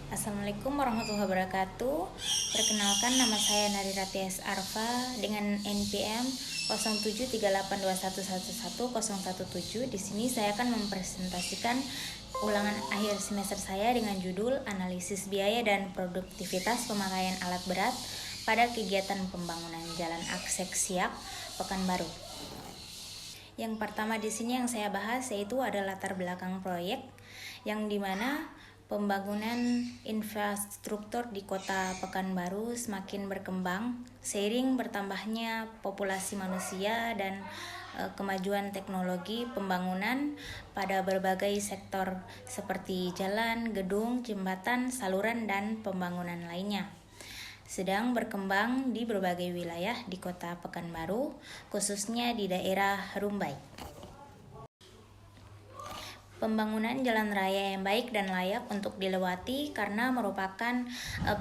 Assalamualaikum warahmatullahi wabarakatuh. Perkenalkan, nama saya Narira Tias Arfa dengan NPM 073821111017. Di sini saya akan mempresentasikan ulangan akhir semester saya dengan judul Analisis Biaya dan Produktivitas Pemakaian Alat Berat pada Kegiatan Pembangunan Jalan Akses Siak, Pekanbaru. Yang pertama di sini yang saya bahas yaitu ada latar belakang proyek, yang dimana pembangunan infrastruktur di kota Pekanbaru semakin berkembang seiring bertambahnya populasi manusia dan kemajuan teknologi pembangunan pada berbagai sektor seperti jalan, gedung, jembatan, saluran, dan pembangunan lainnya. Sedang berkembang di berbagai wilayah di kota Pekanbaru, khususnya di daerah Rumbai. Pembangunan jalan raya yang baik dan layak untuk dilewati karena merupakan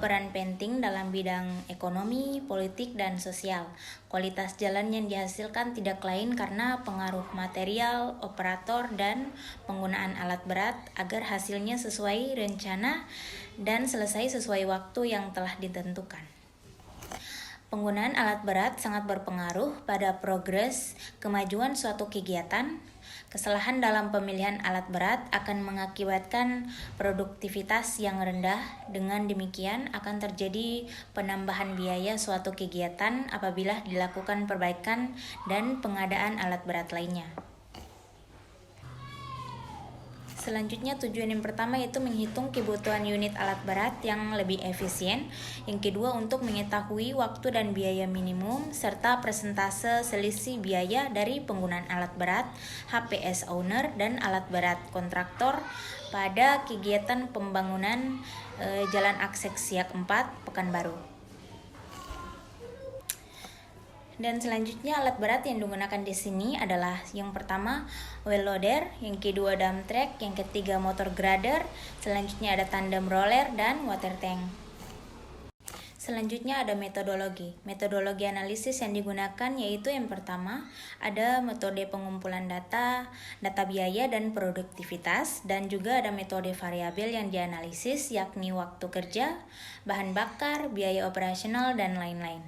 peran penting dalam bidang ekonomi, politik, dan sosial. Kualitas jalan yang dihasilkan tidak lain karena pengaruh material, operator, dan penggunaan alat berat agar hasilnya sesuai rencana dan selesai sesuai waktu yang telah ditentukan. Penggunaan alat berat sangat berpengaruh pada progres kemajuan suatu kegiatan. Kesalahan dalam pemilihan alat berat akan mengakibatkan produktivitas yang rendah. Dengan demikian akan terjadi penambahan biaya suatu kegiatan apabila dilakukan perbaikan dan pengadaan alat berat lainnya. Selanjutnya, tujuan yang pertama yaitu menghitung kebutuhan unit alat berat yang lebih efisien. Yang kedua, untuk mengetahui waktu dan biaya minimum serta persentase selisih biaya dari penggunaan alat berat HPS owner dan alat berat kontraktor pada kegiatan pembangunan Jalan Akses Siak 4 Pekanbaru. Dan selanjutnya alat berat yang digunakan di sini adalah yang pertama wheel loader, yang kedua dump truck, yang ketiga motor grader, selanjutnya ada tandem roller dan water tank. Selanjutnya ada metodologi. Metodologi analisis yang digunakan yaitu yang pertama ada metode pengumpulan data biaya dan produktivitas, dan juga ada metode variabel yang dianalisis yakni waktu kerja, bahan bakar, biaya operasional, dan lain-lain.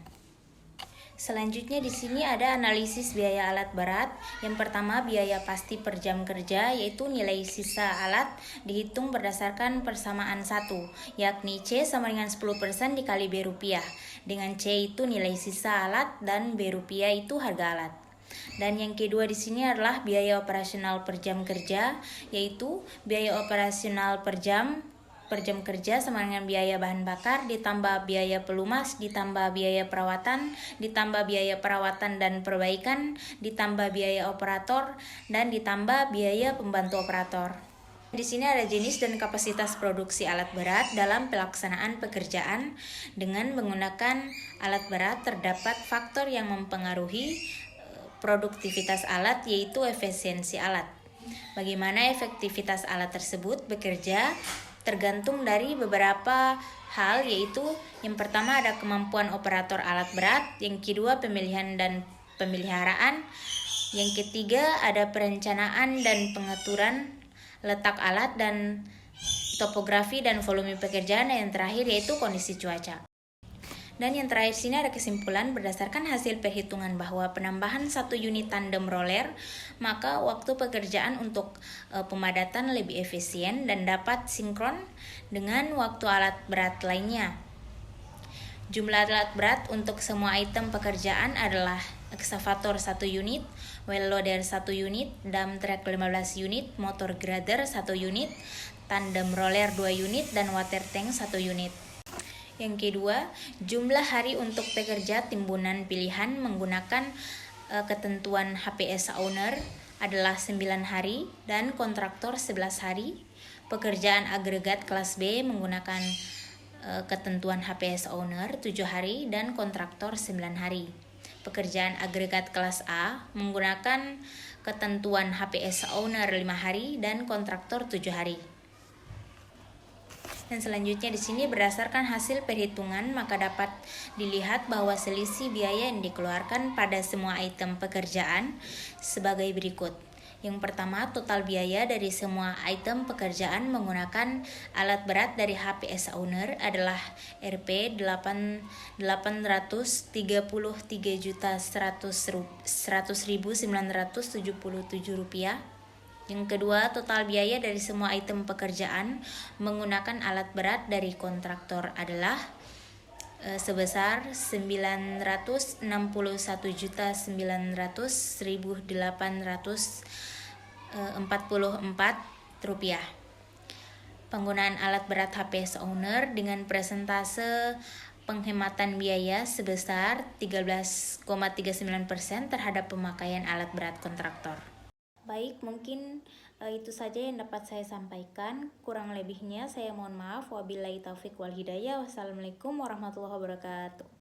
Selanjutnya di sini ada analisis biaya alat berat. Yang pertama biaya pasti per jam kerja, yaitu nilai sisa alat dihitung berdasarkan persamaan 1, yakni C sama dengan 10% dikali B rupiah. Dengan C itu nilai sisa alat dan B rupiah itu harga alat. Dan yang kedua di sini adalah biaya operasional per jam kerja, yaitu biaya operasional per jam kerja sama dengan biaya bahan bakar ditambah biaya pelumas ditambah biaya perawatan ditambah biaya perawatan dan perbaikan ditambah biaya operator dan ditambah biaya pembantu operator. Di sini ada jenis dan kapasitas produksi alat berat dalam pelaksanaan pekerjaan. Dengan menggunakan alat berat terdapat faktor yang mempengaruhi produktivitas alat, yaitu efisiensi alat. Bagaimana efektivitas alat tersebut bekerja tergantung dari beberapa hal, yaitu yang pertama ada kemampuan operator alat berat, yang kedua pemilihan dan pemeliharaan, yang ketiga ada perencanaan dan pengaturan letak alat dan topografi dan volume pekerjaan, dan yang terakhir yaitu kondisi cuaca. Dan yang terakhir sini ada kesimpulan berdasarkan hasil perhitungan bahwa penambahan 1 unit tandem roller, maka waktu pekerjaan untuk pemadatan lebih efisien dan dapat sinkron dengan waktu alat berat lainnya. Jumlah alat berat untuk semua item pekerjaan adalah ekskavator 1 unit, wheel loader 1 unit, dump truck 15 unit, motor grader 1 unit, tandem roller 2 unit, dan water tank 1 unit. Yang kedua, jumlah hari untuk pekerja timbunan pilihan menggunakan ketentuan HPS owner adalah 9 hari dan kontraktor 11 hari. Pekerjaan agregat kelas B menggunakan ketentuan HPS owner 7 hari dan kontraktor 9 hari. Pekerjaan agregat kelas A menggunakan ketentuan HPS owner 5 hari dan kontraktor 7 hari. Dan selanjutnya di sini berdasarkan hasil perhitungan maka dapat dilihat bahwa selisih biaya yang dikeluarkan pada semua item pekerjaan sebagai berikut. Yang pertama, total biaya dari semua item pekerjaan menggunakan alat berat dari HPS owner adalah Rp 833.100.977 rupiah. Yang kedua, total biaya dari semua item pekerjaan menggunakan alat berat dari kontraktor adalah sebesar 961.900.1.844 rupiah. Penggunaan alat berat HPS owner dengan persentase penghematan biaya sebesar 13,39% terhadap pemakaian alat berat kontraktor. Baik, mungkin itu saja yang dapat saya sampaikan. Kurang lebihnya saya mohon maaf. Wabillahi taufik wal hidayah. Wassalamualaikum warahmatullahi wabarakatuh.